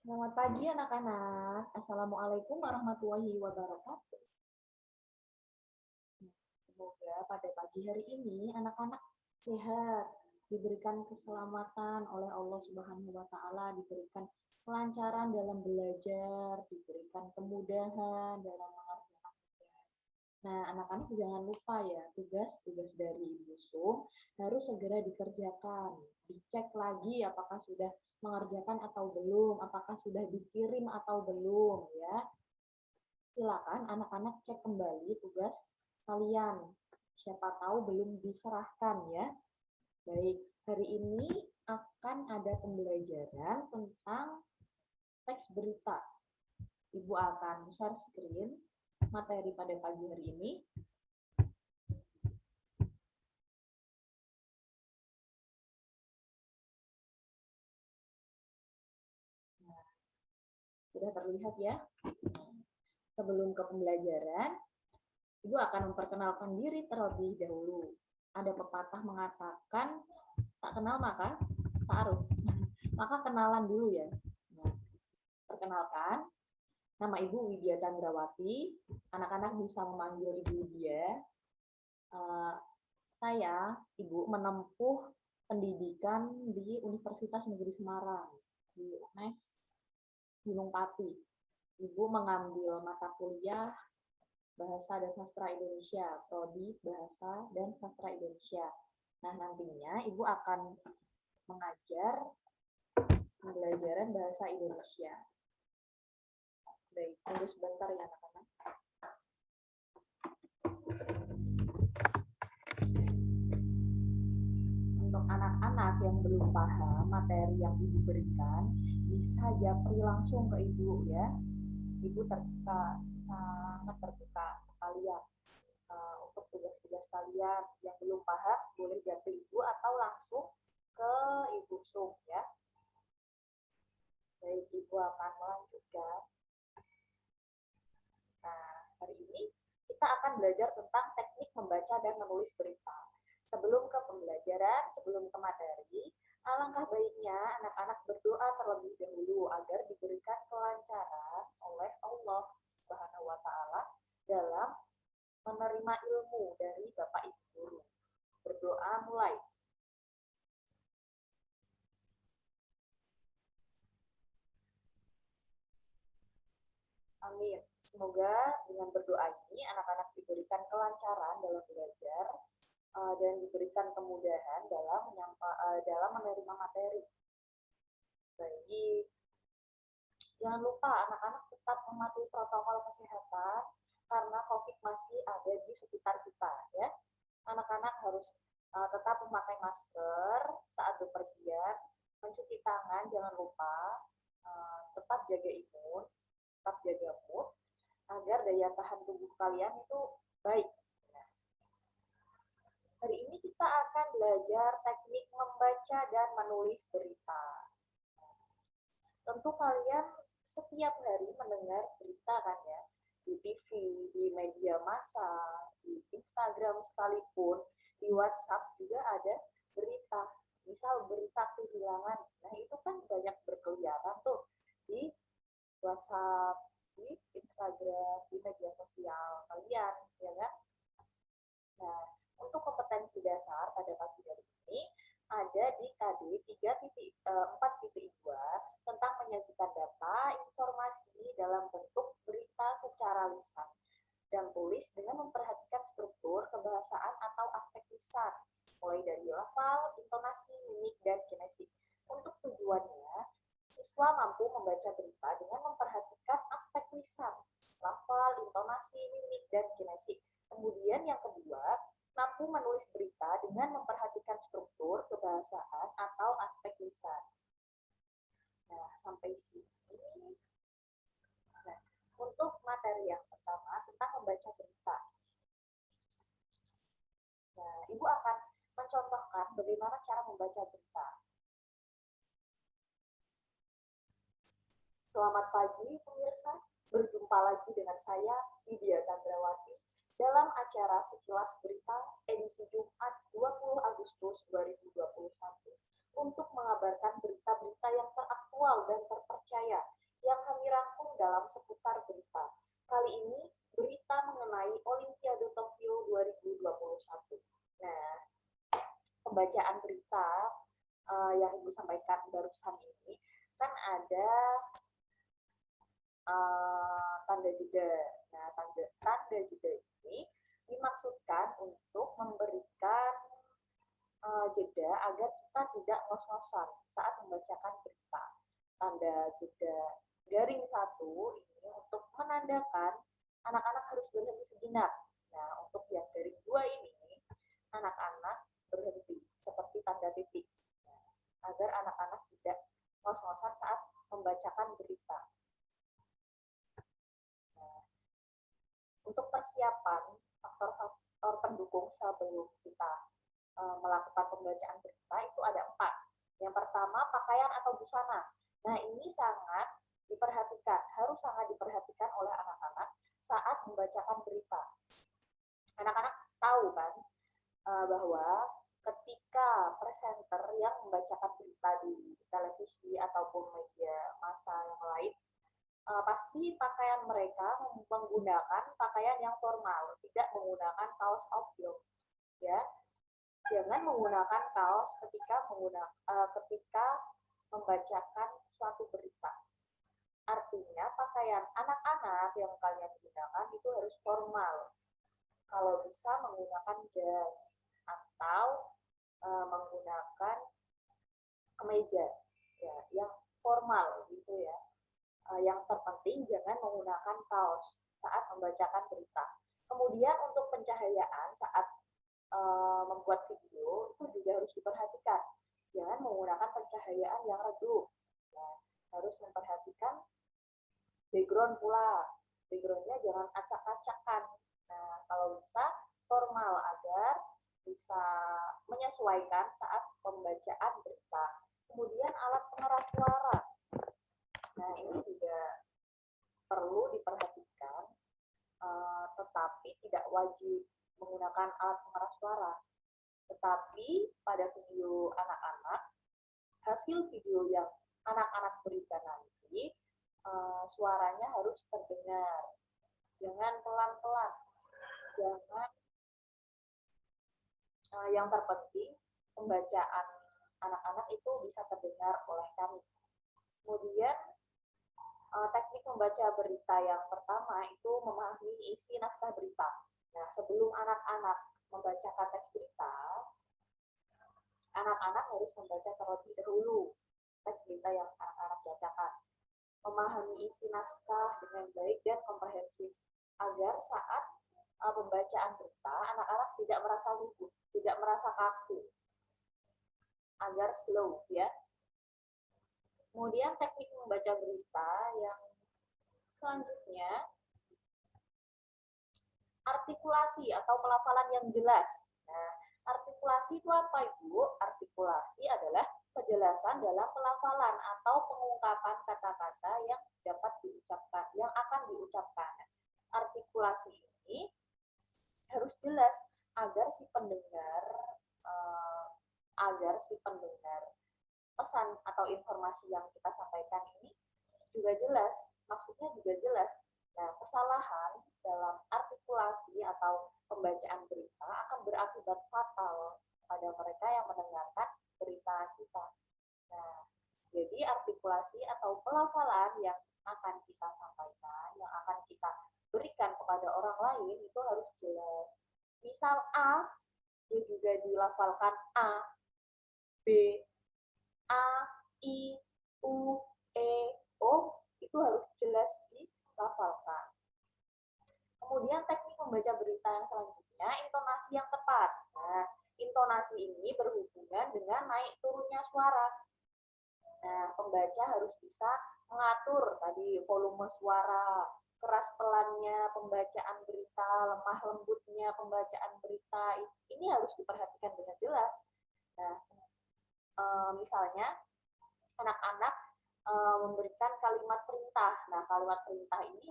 Selamat pagi anak-anak. Assalamualaikum warahmatullahi wabarakatuh. Semoga pada pagi hari ini anak-anak sehat, diberikan keselamatan oleh Allah Subhanahu wa taala, diberikan kelancaran dalam belajar, diberikan kemudahan dalam mengerjakan tugas. Nah, anak-anak jangan lupa ya, tugas-tugas dari Ibu Sum harus segera dikerjakan. Dicek lagi apakah sudah mengerjakan atau belum, apakah sudah dikirim atau belum ya. Silakan anak-anak cek kembali tugas kalian. Siapa tahu belum diserahkan ya. Baik, hari ini akan ada pembelajaran tentang teks berita. Ibu akan share screen materi pada pagi hari ini. Nah, sudah terlihat ya. Sebelum ke pembelajaran, Ibu akan memperkenalkan diri terlebih dahulu. Ada pepatah mengatakan, tak kenal maka ta'aruf. Maka kenalan dulu ya. Nah, perkenalkan, nama Ibu Widya Chandrawati. Anak-anak bisa memanggil Ibu Widya. Saya, Ibu, menempuh pendidikan di Universitas Negeri Semarang, di UNES Gunung Pati. Ibu mengambil mata kuliah Bahasa dan Sastra Indonesia, Prodi Bahasa dan Sastra Indonesia. Nah, nantinya Ibu akan mengajar pembelajaran Bahasa Indonesia. Baik, tunggu sebentar ya anak-anak. Untuk anak-anak yang belum paham materi yang Ibu berikan, bisa japri langsung ke Ibu ya. Ibu terbuka, sangat terbuka kalian. Untuk tugas-tugas kalian yang belum paham, boleh japri Ibu atau langsung ke Ibu Sum ya. Baik, Ibu akan melanjutkan. Nah, hari ini kita akan belajar tentang teknik membaca dan menulis berita. Sebelum ke pembelajaran, sebelum ke materi, alangkah baiknya anak-anak berdoa terlebih dahulu agar diberikan kelancaran oleh Allah Subhanahu wa taala dalam menerima ilmu dari Bapak Ibu guru. Berdoa mulai. Amin. Semoga dengan berdoa ini anak-anak diberikan kelancaran dalam belajar dan diberikan kemudahan dalam menerima materi. Baik, jangan lupa anak-anak tetap mematuhi protokol kesehatan karena COVID masih ada di sekitar kita ya. Anak-anak harus tetap memakai masker saat bepergian, mencuci tangan jangan lupa, tetap jaga imun, tetap jaga mood agar daya tahan tubuh kalian itu baik. Hari ini kita akan belajar teknik membaca dan menulis berita. Tentu kalian setiap hari mendengar berita kan ya, di TV, di media massa, di Instagram sekalipun, di WhatsApp juga ada berita. Misal berita kehilangan, nah itu kan banyak berkeliaran tuh di WhatsApp, di Instagram, di media sosial kalian, ya kan? Nah, untuk kompetensi dasar pada pagi hari ini ada di KD 3.4.2 tentang menyajikan data informasi dalam bentuk berita secara lisan dan tulis dengan memperhatikan struktur kebahasaan atau aspek lisan, mulai dari lafal, intonasi, mimik, dan kinesik. Untuk tujuannya, siswa mampu membaca berita dengan memperhatikan aspek lisan, lafal, intonasi, mimik, dan kinesik. Kemudian yang kedua, mampu menulis berita dengan memperhatikan struktur, kebahasaan, atau aspek lisan. Nah, sampai sini. Nah, untuk materi yang pertama tentang membaca berita. Nah, Ibu akan mencontohkan bagaimana cara membaca berita. Selamat pagi pemirsa, berjumpa lagi dengan saya Widya Chandrawati dalam acara Sekilas Berita edisi Jumat 20 Agustus 2021 untuk mengabarkan berita-berita yang teraktual dan terpercaya pembacaan berita yang Ibu sampaikan barusan ini, kan ada tanda jeda. Nah, tanda jeda ini dimaksudkan untuk memberikan jeda agar kita tidak ngos-ngosan saat membacakan berita. Tanda jeda garing 1 ini untuk menandakan anak-anak harus berhenti sejenak. Nah, untuk yang garing 2 ini, anak-anak berhenti seperti tanda titik. Nah, agar anak-anak tidak ngos-ngosan saat membacakan berita. Nah, untuk persiapan faktor-faktor pendukung sebelum kita melakukan pembacaan berita itu ada 4. Yang pertama, pakaian atau busana. Nah, ini harus sangat diperhatikan oleh anak-anak saat membacakan berita. Anak-anak tahu kan bahwa ketika presenter yang membacakan berita di televisi ataupun media massa yang lain, pasti pakaian mereka menggunakan pakaian yang formal, tidak menggunakan kaos outdoor, ya. Jangan menggunakan kaos ketika membacakan suatu berita. Artinya pakaian anak-anak yang kalian gunakan itu harus formal. Kalau bisa menggunakan jas atau menggunakan kemeja, ya, yang formal gitu ya. Yang terpenting jangan menggunakan kaos saat membacakan berita. Kemudian untuk pencahayaan saat membuat video itu juga harus diperhatikan. Jangan menggunakan pencahayaan yang redup. Nah, harus memperhatikan background pula. Backgroundnya jangan acak-acakan. Nah, kalau bisa formal agar bisa menyesuaikan saat pembacaan berita. Kemudian alat pengeras suara. Nah, ini juga perlu diperhatikan, tetapi tidak wajib menggunakan alat pengeras suara. Tetapi pada video anak-anak, hasil video yang anak-anak berikan nanti, suaranya harus terdengar. Jangan pelan-pelan. Jangan, yang terpenting pembacaan anak-anak itu bisa terdengar oleh kami. Kemudian teknik membaca berita yang pertama itu memahami isi naskah berita. Nah, sebelum anak-anak membacakan teks berita, anak-anak harus membaca terlebih dahulu teks berita yang anak-anak bacakan. Memahami isi naskah dengan baik dan komprehensif, agar saat pembacaan berita, anak-anak tidak merasa gugup, tidak merasa kaku, agar slow, ya. Kemudian teknik membaca berita yang selanjutnya, artikulasi atau pelafalan yang jelas. Nah, artikulasi itu apa, Ibu? Artikulasi adalah penjelasan dalam pelafalan atau pengungkapan kata-kata yang dapat diucapkan, yang akan diucapkan. Artikulasi ini harus jelas agar si pendengar pesan atau informasi yang kita sampaikan ini juga jelas, maksudnya juga jelas. Nah, kesalahan dalam artikulasi atau pembacaan berita akan berakibat fatal pada mereka yang mendengarkan berita kita. Nah, jadi artikulasi atau pelafalan yang akan kita sampaikan, yang akan kita berikan kepada orang lain itu harus jelas. Misal A, dia juga dilafalkan A, B, A, I, U, E, O, itu harus jelas dilafalkan. Kemudian teknik membaca berita yang selanjutnya, intonasi yang tepat. Nah, intonasi ini berhubungan dengan naik turunnya suara. Nah, pembaca harus bisa mengatur tadi volume suara, keras pelannya pembacaan berita, lemah lembutnya pembacaan berita. Ini harus diperhatikan dengan jelas. Nah, misalnya anak-anak memberikan kalimat perintah. Nah, kalimat perintah ini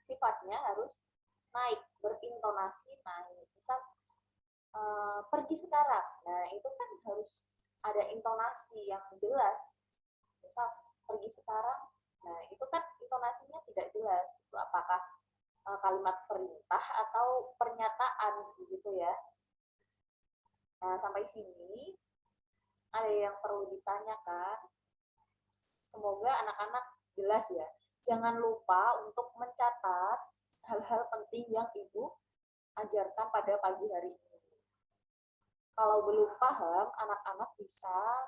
sifatnya harus naik, berintonasi naik. Misal pergi sekarang. Nah, itu kan harus ada intonasi yang jelas. Misal pergi sekarang. Nah, itu kan intonasinya tidak jelas. Itu apakah kalimat perintah atau pernyataan gitu ya. Nah, sampai sini ada yang perlu ditanyakan? Semoga anak-anak jelas ya. Jangan lupa untuk mencatat hal-hal penting yang Ibu ajarkan pada pagi hari ini. Kalau belum paham, anak-anak bisa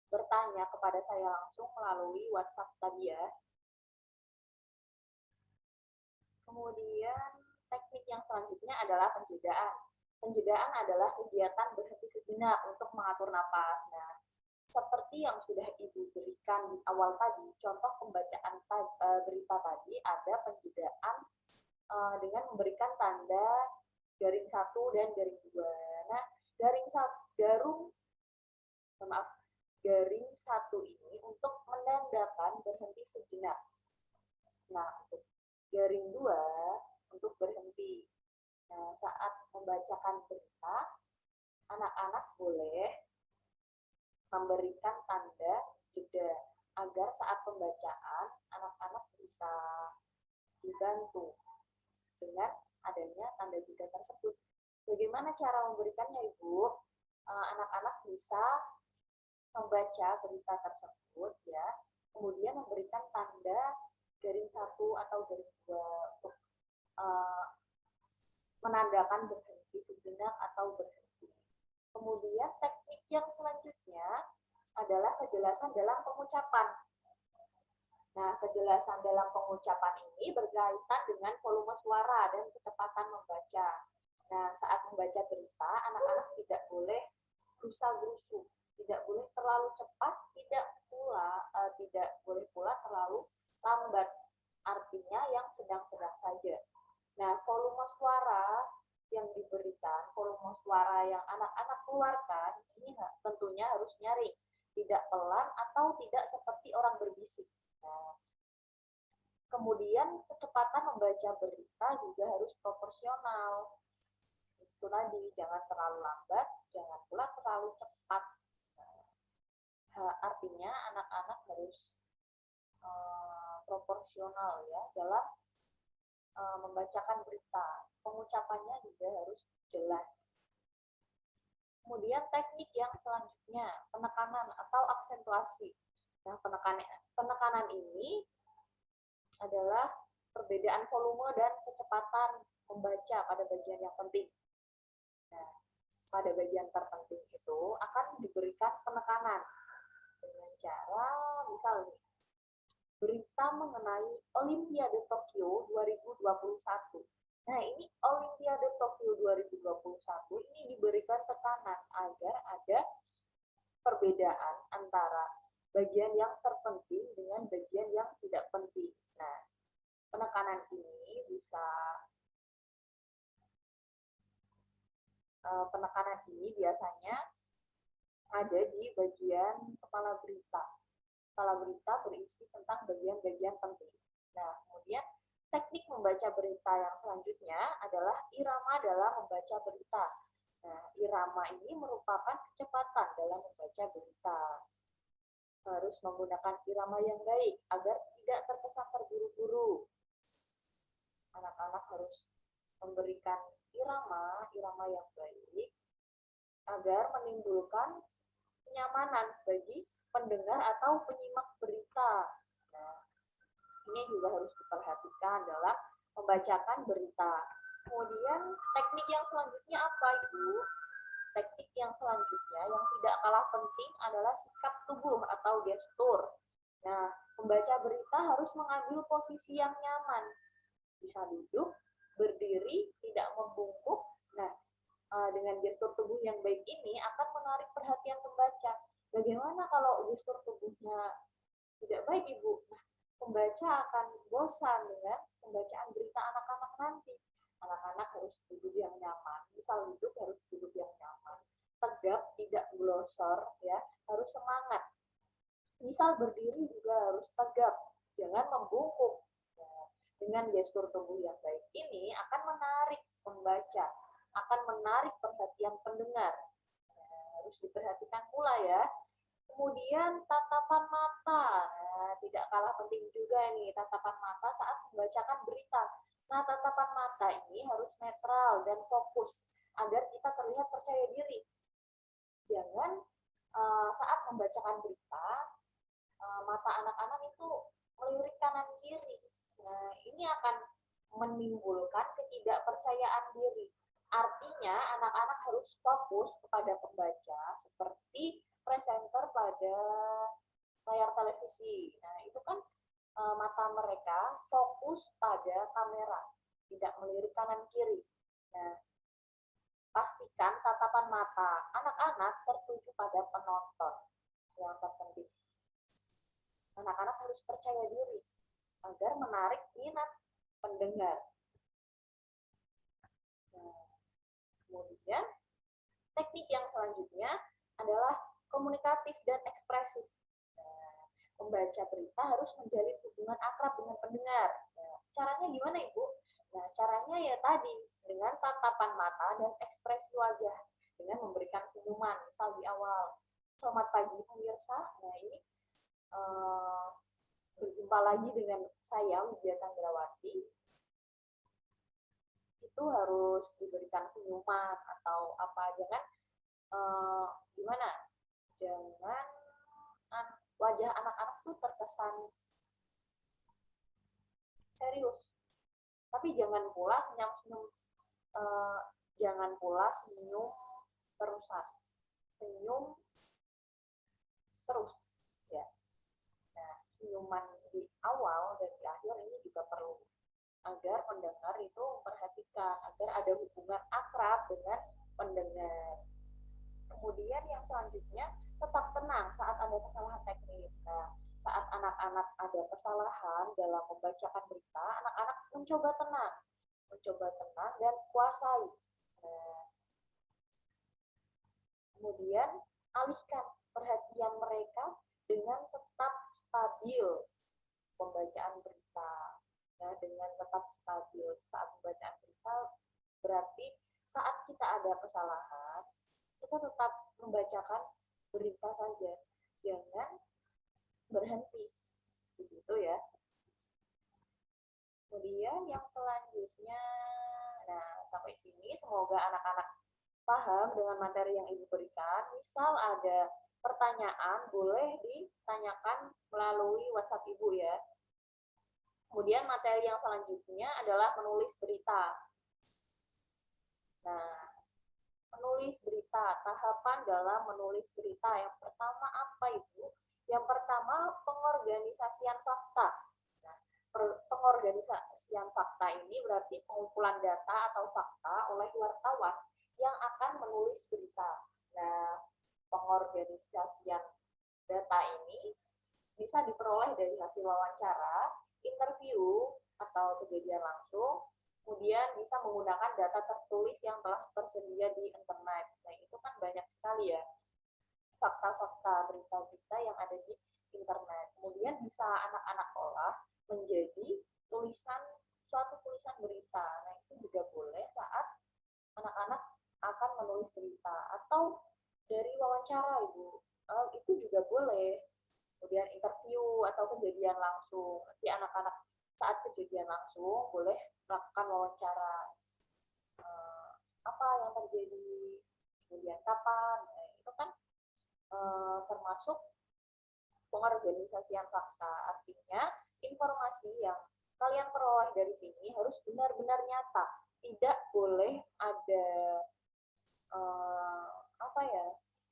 bertanya kepada saya langsung melalui WhatsApp tadi ya. Kemudian teknik yang selanjutnya adalah penjedaan. Penjedaan adalah kegiatan berhenti sejenak untuk mengatur napas. Nah, seperti yang sudah Ibu berikan di awal tadi, contoh pembacaan berita tadi ada penjedaan dengan memberikan tanda garing 1 dan garing 2. Nah, garing 1 ini untuk menandakan berhenti sejenak. Nah, untuk garing 2 untuk berhenti. Nah, saat membacakan berita, anak-anak boleh memberikan tanda jeda agar saat pembacaan anak-anak bisa dibantu dengan adanya tanda jeda tersebut. Bagaimana cara memberikannya, Ibu? Anak-anak bisa membaca berita tersebut ya, kemudian memberikan tanda garing 1 atau garing 2 untuk menandakan berhenti sejenak atau berhenti. Kemudian teknik yang selanjutnya adalah kejelasan dalam pengucapan. Nah, kejelasan dalam pengucapan ini berkaitan dengan volume suara dan kecepatan membaca. Nah, saat membaca berita, anak-anak tidak boleh gerusa-gerusu, tidak boleh terlalu cepat, tidak boleh pula terlalu lambat. Artinya yang sedang-sedang saja. Nah, volume suara yang diberikan, volume suara yang anak-anak keluarkan, ini tentunya harus nyaring, tidak pelan atau tidak seperti orang berbisik. Nah, kemudian kecepatan membaca berita juga harus proporsional. Itu tadi, jangan terlalu lambat, jangan pula terlalu cepat. Nah, artinya anak-anak harus proporsional ya dalam membacakan berita. Pengucapannya juga harus jelas. Kemudian teknik yang selanjutnya, penekanan atau aksentuasi. Nah, penekanan ini adalah perbedaan volume dan kecepatan membaca pada bagian yang penting. Nah, pada bagian terpenting itu akan diberikan penekanan dengan cara misalnya berita mengenai Olimpiade Tokyo 2021. Nah, ini Olimpiade Tokyo 2021 ini diberikan tekanan agar ada perbedaan antara bagian yang terpenting dengan bagian yang tidak penting. Nah, penekanan ini biasanya ada di bagian kepala berita. Kepala berita berisi tentang bagian-bagian penting. Nah, kemudian teknik membaca berita yang selanjutnya adalah irama dalam membaca berita. Nah, irama ini merupakan kecepatan dalam membaca berita. Harus menggunakan irama yang baik agar tidak terkesan terburu-buru. Anak-anak harus memberikan irama yang baik agar menimbulkan kenyamanan bagi pendengar atau penyimak berita. Nah, ini juga harus diperhatikan dalam membacakan berita. Kemudian teknik yang selanjutnya apa, Ibu? Teknik yang selanjutnya yang tidak kalah penting adalah sikap tubuh atau gestur. Nah, membaca berita harus mengambil posisi yang nyaman. Bisa duduk, berdiri, tidak membungkuk. Nah, dengan gestur tubuh yang baik ini akan menarik perhatian pembaca. Bagaimana kalau gestur tubuhnya tidak baik, Ibu? Nah, pembaca akan bosan dengan pembacaan berita anak-anak nanti. Anak-anak harus duduk yang nyaman. Misal duduk harus duduk yang nyaman. Tegap, tidak glosor, ya, harus semangat. Misal berdiri juga harus tegap, jangan membungkuk. Nah, dengan gestur tubuh yang baik ini akan menarik pembaca, akan menarik perhatian pendengar. Nah, harus diperhatikan pula ya. Kemudian tatapan mata, nah, tidak kalah penting juga nih tatapan mata saat membacakan berita. Nah, tatapan mata ini harus netral dan fokus agar kita terlihat percaya saat membacakan berita, mata anak-anak itu melirik kanan kiri. Nah, ini akan menimbulkan ketidakpercayaan diri. Artinya, anak-anak harus fokus kepada pembaca seperti presenter pada layar televisi. Nah, itu kan mata mereka fokus pada kamera, tidak melirik kanan kiri. Nah, pastikan tatapan mata anak-anak tertuju pada penonton. Yang terpenting, anak-anak harus percaya diri agar menarik minat pendengar. Nah, kemudian teknik yang selanjutnya adalah komunikatif dan ekspresif. Nah, pembaca berita harus menjalin hubungan akrab dengan pendengar. Nah, caranya gimana, Ibu? Nah, caranya ya tadi, dengan tatapan mata dan ekspresi wajah, dengan memberikan senyuman, misal di awal. Selamat pagi pemirsa. Nah, ini berjumpa lagi dengan saya, Widya Chandrawati. Itu harus diberikan senyuman atau apa, jangan gimana? Jangan wajah anak-anak tuh terkesan serius. Tapi jangan pula senyum, jangan pula senyum terusan. Senyum terus, ya. Nah, senyuman di awal dan di akhir ini juga perlu agar pendengar itu memperhatikan, agar ada hubungan akrab dengan pendengar. Kemudian yang selanjutnya, tetap tenang saat ada kesalahan teknis. Nah, saat anak-anak ada kesalahan dalam membacakan berita, anak-anak mencoba tenang dan kuasai. Nah, kemudian alihkan perhatian mereka dengan tetap stabil pembacaan berita. Nah, dengan tetap stabil saat pembacaan berita berarti saat kita ada kesalahan, kita tetap membacakan berita saja, jangan berhenti, begitu ya. Kemudian yang selanjutnya, nah sampai sini semoga anak-anak paham dengan materi yang Ibu berikan. Misal ada pertanyaan, boleh ditanyakan melalui WhatsApp Ibu ya. Kemudian materi yang selanjutnya adalah menulis berita. Nah, menulis berita, tahapan dalam menulis berita. Yang pertama apa Ibu? Yang pertama pengorganisasian fakta. Nah, pengorganisasian fakta ini berarti pengumpulan data atau fakta oleh wartawan yang akan menulis berita. Nah, pengorganisasian data ini bisa diperoleh dari hasil wawancara, interview, atau kejadian langsung, kemudian bisa menggunakan data tertulis yang telah tersedia di internet. Nah, itu kan banyak sekali ya fakta-fakta berita-berita yang ada di internet. Kemudian bisa anak-anak olah menjadi suatu tulisan berita. Nah, itu juga boleh saat anak-anak akan menulis berita. Atau dari wawancara, Ibu. Itu juga boleh. Kemudian interview atau kejadian langsung. Nanti anak-anak saat kejadian langsung boleh melakukan wawancara, apa yang terjadi, kemudian kapan. Nah, itu kan termasuk pengorganisasian fakta. Artinya informasi yang kalian peroleh dari sini harus benar-benar nyata, tidak boleh ada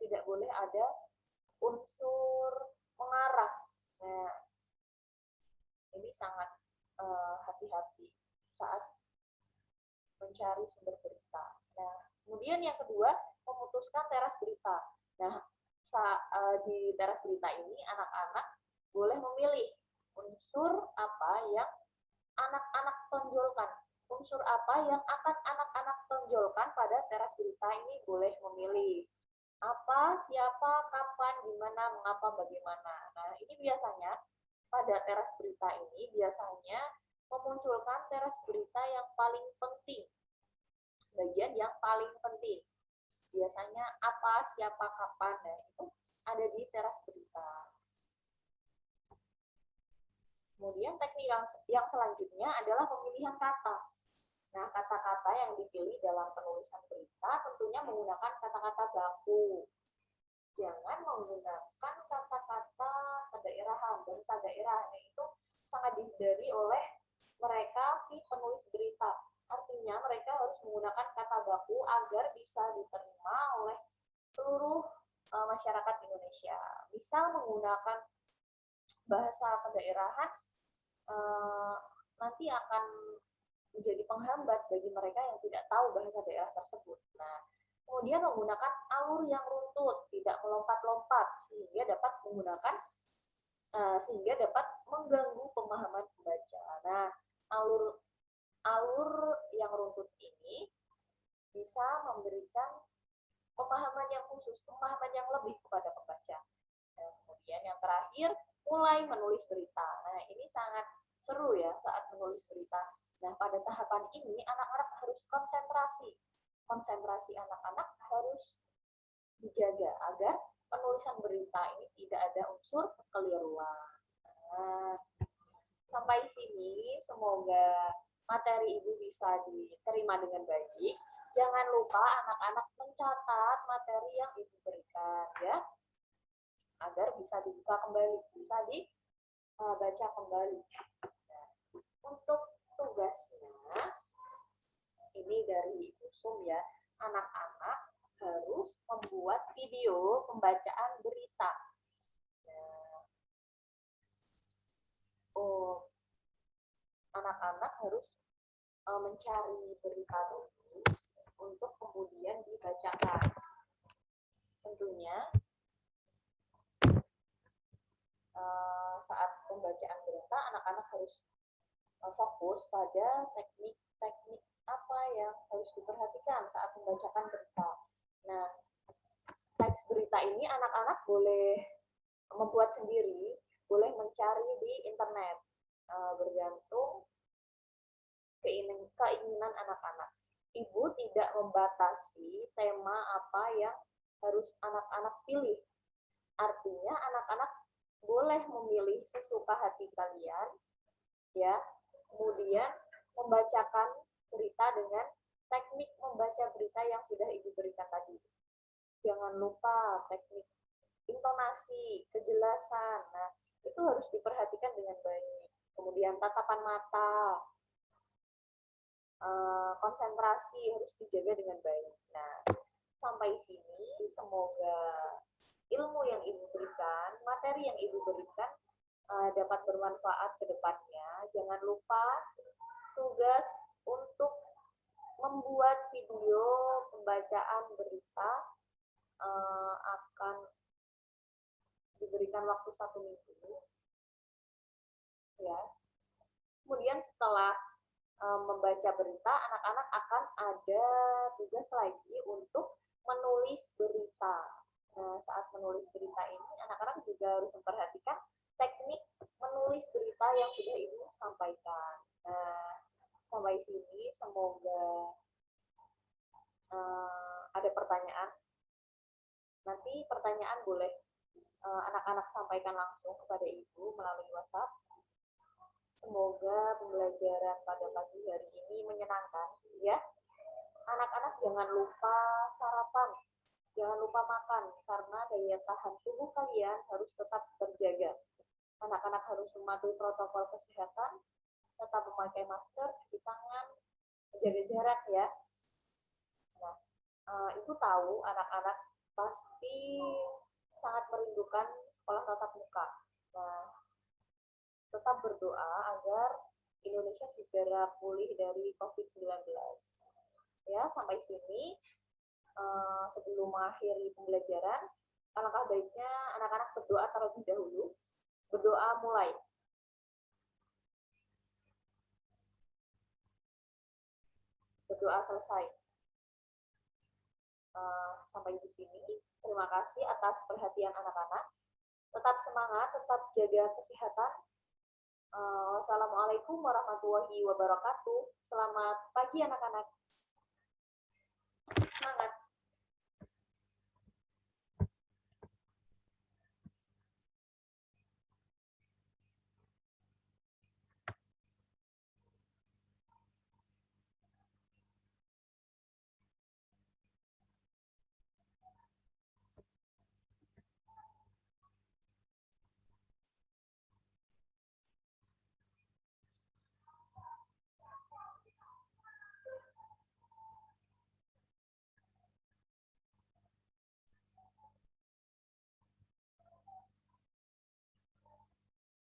tidak boleh ada unsur mengarang. Nah, ini sangat hati-hati saat mencari sumber berita. Nah, kemudian yang kedua, memutuskan teras berita. Nah, di teras berita ini anak-anak boleh memilih unsur apa yang anak-anak tonjolkan. Unsur apa yang akan anak-anak tonjolkan pada teras berita ini boleh memilih. Apa, siapa, kapan, gimana, mengapa, bagaimana. Nah, ini biasanya pada teras berita ini biasanya memunculkan teras berita yang paling penting. Bagian yang paling penting. Biasanya apa, siapa, kapan, nah itu ada di teras berita. Kemudian teknik yang selanjutnya adalah pemilihan kata. Nah, kata-kata yang dipilih dalam penulisan berita tentunya menggunakan kata-kata baku. Jangan menggunakan kata-kata kedaerahan, bahasa daerah, itu sangat dihindari oleh mereka si penulis berita. Artinya mereka harus menggunakan kata baku agar bisa diterima oleh seluruh masyarakat Indonesia. Misal menggunakan bahasa kedaerahan nanti akan menjadi penghambat bagi mereka yang tidak tahu bahasa daerah tersebut. Nah, kemudian menggunakan alur yang runtut, tidak melompat-lompat, sehingga dapat mengganggu pemahaman pembaca. Nah, alur alur yang runtut ini bisa memberikan pemahaman yang khusus, pemahaman yang lebih kepada pembaca. Dan kemudian yang terakhir, mulai menulis berita. Nah, ini sangat seru ya saat menulis berita. Nah, pada tahapan ini anak-anak harus konsentrasi. Konsentrasi anak-anak harus dijaga agar penulisan berita ini tidak ada unsur kekeliruan. Nah, sampai sini semoga materi Ibu bisa diterima dengan baik. Jangan lupa anak-anak mencatat materi yang Ibu berikan ya, agar bisa dibuka kembali, bisa dibaca kembali. Nah, untuk tugasnya ini dari Ibu Sum ya, anak-anak harus membuat video pembacaan berita. Nah, anak-anak harus mencari berita dulu untuk kemudian dibacakan. Tentunya saat pembacaan berita anak-anak harus fokus pada teknik-teknik apa yang harus diperhatikan saat membacakan berita. Nah, teks berita ini anak-anak boleh membuat sendiri, boleh mencari di internet, bergantung keinginan anak-anak. Ibu tidak membatasi tema apa yang harus anak-anak pilih. Artinya anak-anak boleh memilih sesuka hati kalian, ya. Kemudian membacakan berita dengan teknik membaca berita yang sudah Ibu berikan tadi. Jangan lupa teknik intonasi, kejelasan. Nah, itu harus diperhatikan dengan baik. Kemudian tatapan mata, konsentrasi harus dijaga dengan baik. Nah, sampai sini semoga ilmu yang Ibu berikan, materi yang Ibu berikan dapat bermanfaat ke depannya. Jangan lupa tugas untuk membuat video pembacaan berita akan diberikan waktu 1 minggu. Ya. Kemudian setelah membaca berita, anak-anak akan ada tugas lagi untuk menulis berita. Nah, saat menulis berita ini, anak-anak juga harus memperhatikan teknik menulis berita yang sudah Ibu sampaikan. Nah, sampai sini semoga ada pertanyaan. Nanti pertanyaan boleh anak-anak sampaikan langsung kepada Ibu melalui WhatsApp. Semoga pembelajaran pada pagi hari ini menyenangkan, ya. Anak-anak jangan lupa sarapan, jangan lupa makan, karena daya tahan tubuh kalian harus tetap terjaga. Anak-anak harus mematuhi protokol kesehatan, tetap memakai masker, cuci tangan, menjaga jarak, ya. Nah, Ibu tahu anak-anak pasti sangat merindukan sekolah tatap muka. Nah, tetap berdoa agar Indonesia segera pulih dari COVID-19. Ya, sampai sini sebelum mengakhiri pembelajaran, alangkah baiknya anak-anak berdoa terlebih dahulu. Berdoa mulai. Berdoa selesai. Sampai di sini. Terima kasih atas perhatian anak-anak. Tetap semangat, tetap jaga kesehatan. Wassalamualaikum warahmatullahi wabarakatuh. Selamat pagi anak-anak. Semangat.